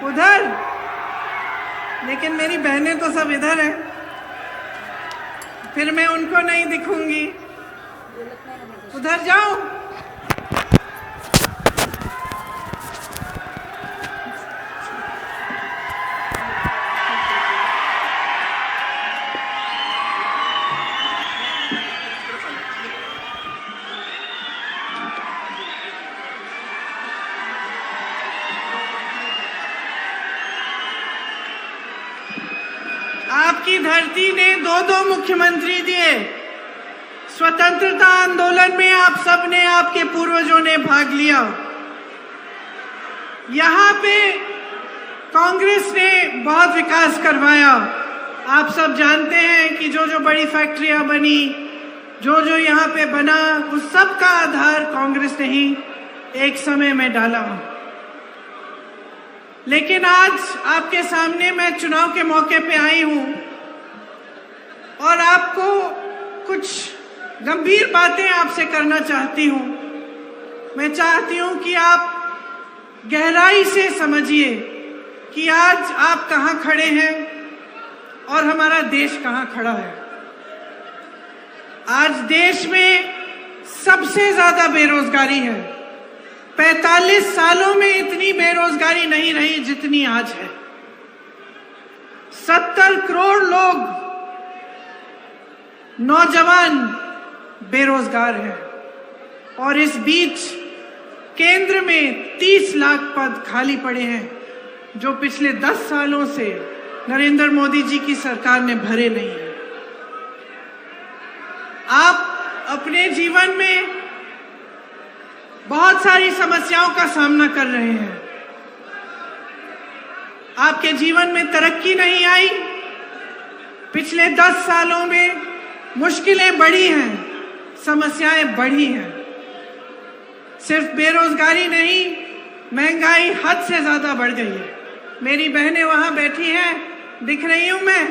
उधर, लेकिन मेरी बहनें तो सब इधर हैं, फिर मैं उनको नहीं दिखूंगी। उधर जाओ। आपकी धरती ने दो मुख्यमंत्री दिए। स्वतंत्रता आंदोलन में आप सबने, आपके पूर्वजों ने भाग लिया। यहाँ पे कांग्रेस ने बहुत विकास करवाया। आप सब जानते हैं कि जो बड़ी फैक्ट्रियां बनी, जो यहाँ पे बना, उस सब का आधार कांग्रेस ने ही एक समय में डाला। लेकिन आज आपके सामने मैं चुनाव के मौके पे आई हूं और आपको कुछ गंभीर बातें आपसे करना चाहती हूं। मैं चाहती हूं कि आप गहराई से समझिए कि आज आप कहां खड़े हैं और हमारा देश कहां खड़ा है। आज देश में सबसे ज्यादा बेरोजगारी है। 45 सालों में इतनी बेरोजगारी नहीं रही जितनी आज है। 70 करोड़ लोग, नौजवान बेरोजगार हैं और इस बीच केंद्र में 30 लाख पद खाली पड़े हैं, जो पिछले 10 सालों से नरेंद्र मोदी जी की सरकार ने भरे नहीं हैं। आप अपने जीवन में बहुत सारी समस्याओं का सामना कर रहे हैं। आपके जीवन में तरक्की नहीं आई। पिछले 10 सालों में मुश्किलें बढ़ी हैं, समस्याएं बढ़ी हैं। सिर्फ बेरोजगारी नहीं, महंगाई हद से ज्यादा बढ़ गई है। मेरी बहनें वहां बैठी हैं, दिख रही हूं मैं।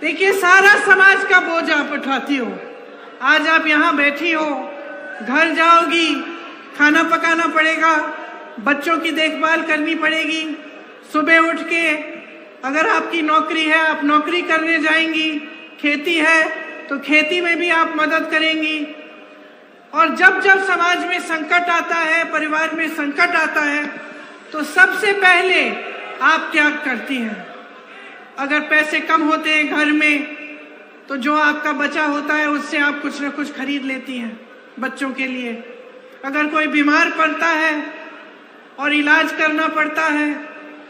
देखिए, सारा समाज का बोझ आप उठाती हो। आज आप यहां बैठी हो, घर जाओगी, खाना पकाना पड़ेगा, बच्चों की देखभाल करनी पड़ेगी। सुबह उठ के अगर आपकी नौकरी है, आप नौकरी करने जाएंगी। खेती है तो खेती में भी आप मदद करेंगी। और जब समाज में संकट आता है, परिवार में संकट आता है, तो सबसे पहले आप त्याग करती हैं। अगर पैसे कम होते हैं घर में, तो जो आपका बचा होता है उससे आप कुछ न कुछ खरीद लेती हैं बच्चों के लिए। अगर कोई बीमार पड़ता है और इलाज करना पड़ता है,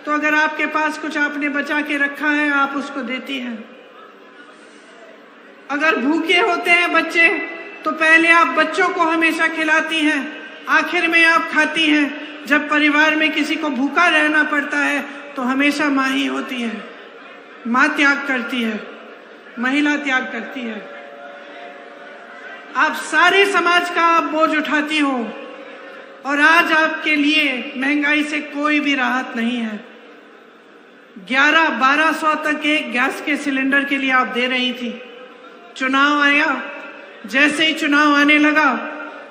तो अगर आपके पास कुछ आपने बचा के रखा है, आप उसको देती हैं। अगर भूखे होते हैं बच्चे, तो पहले आप बच्चों को हमेशा खिलाती हैं, आखिर में आप खाती हैं। जब परिवार में किसी को भूखा रहना पड़ता है, तो हमेशा माँ ही होती है। माँ त्याग करती है, महिला त्याग करती है। आप सारे समाज का आप बोझ उठाती हो और आज आपके लिए महंगाई से कोई भी राहत नहीं है। 1100-1200 तक एक गैस के सिलेंडर के लिए आप दे रही थी। चुनाव आया, जैसे ही चुनाव आने लगा,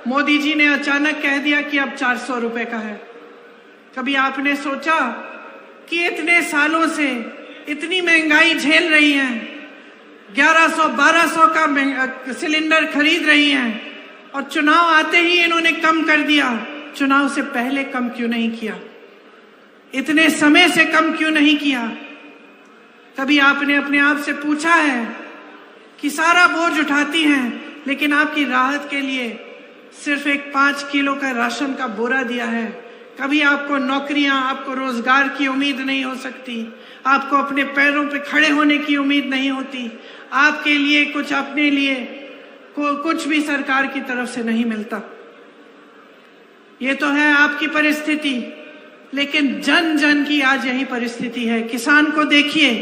मोदी जी ने अचानक कह दिया कि अब 400 रुपए का है। कभी आपने सोचा कि इतने सालों से इतनी महंगाई झेल रही हैं, 1100-1200 का सिलेंडर खरीद रही हैं, और चुनाव आते ही इन्होंने कम कर दिया। चुनाव से पहले कम क्यों नहीं किया? इतने समय से कम क्यों नहीं किया? कभी आपने अपने आप से पूछा है कि सारा बोझ उठाती हैं, लेकिन आपकी राहत के लिए सिर्फ एक 5 किलो का राशन का बोरा दिया है। कभी आपको नौकरियां, आपको रोजगार की उम्मीद नहीं हो सकती, आपको अपने पैरों पे खड़े होने की उम्मीद नहीं होती, आपके लिए कुछ, अपने लिए कुछ भी सरकार की तरफ से नहीं मिलता। ये तो है आपकी परिस्थिति, लेकिन जन जन की आज यही परिस्थिति है। किसान को देखिए,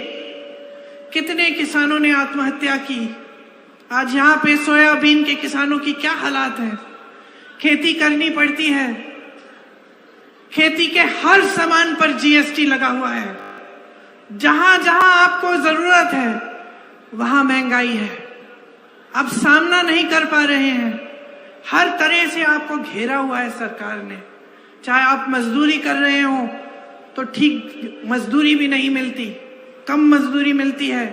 कितने किसानों ने आत्महत्या की। आज यहाँ पे सोयाबीन के किसानों की क्या हालात है। खेती करनी पड़ती है, खेती के हर सामान पर जीएसटी लगा हुआ है। जहां जहां आपको जरूरत है, वहां महंगाई है। आप सामना नहीं कर पा रहे हैं। हर तरह से आपको घेरा हुआ है सरकार ने। चाहे आप मजदूरी कर रहे हो तो ठीक मजदूरी भी नहीं मिलती, कम मजदूरी मिलती है,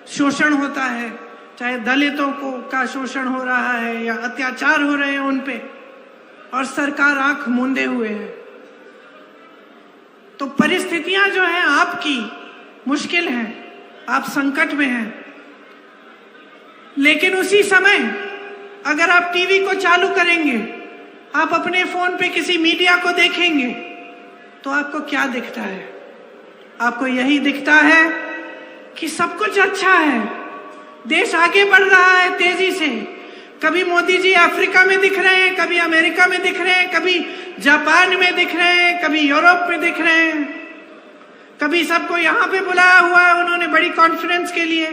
शोषण होता है, चाहे दलितों को का शोषण हो रहा है या अत्याचार हो रहे हैं उन पे, और सरकार आंख मूंदे हुए है। तो परिस्थितियां जो है आपकी मुश्किल है, आप संकट में हैं, लेकिन उसी समय अगर आप टीवी को चालू करेंगे, आप अपने फोन पे किसी मीडिया को देखेंगे, तो आपको क्या दिखता है? आपको यही दिखता है कि सब कुछ अच्छा है, देश आगे बढ़ रहा है तेजी से। कभी मोदी जी अफ्रीका में दिख रहे हैं, कभी अमेरिका में दिख रहे हैं, कभी जापान में दिख रहे हैं, कभी यूरोप में दिख रहे हैं, कभी सबको यहां पे बुलाया हुआ है उन्होंने बड़ी कॉन्फ्रेंस के लिए।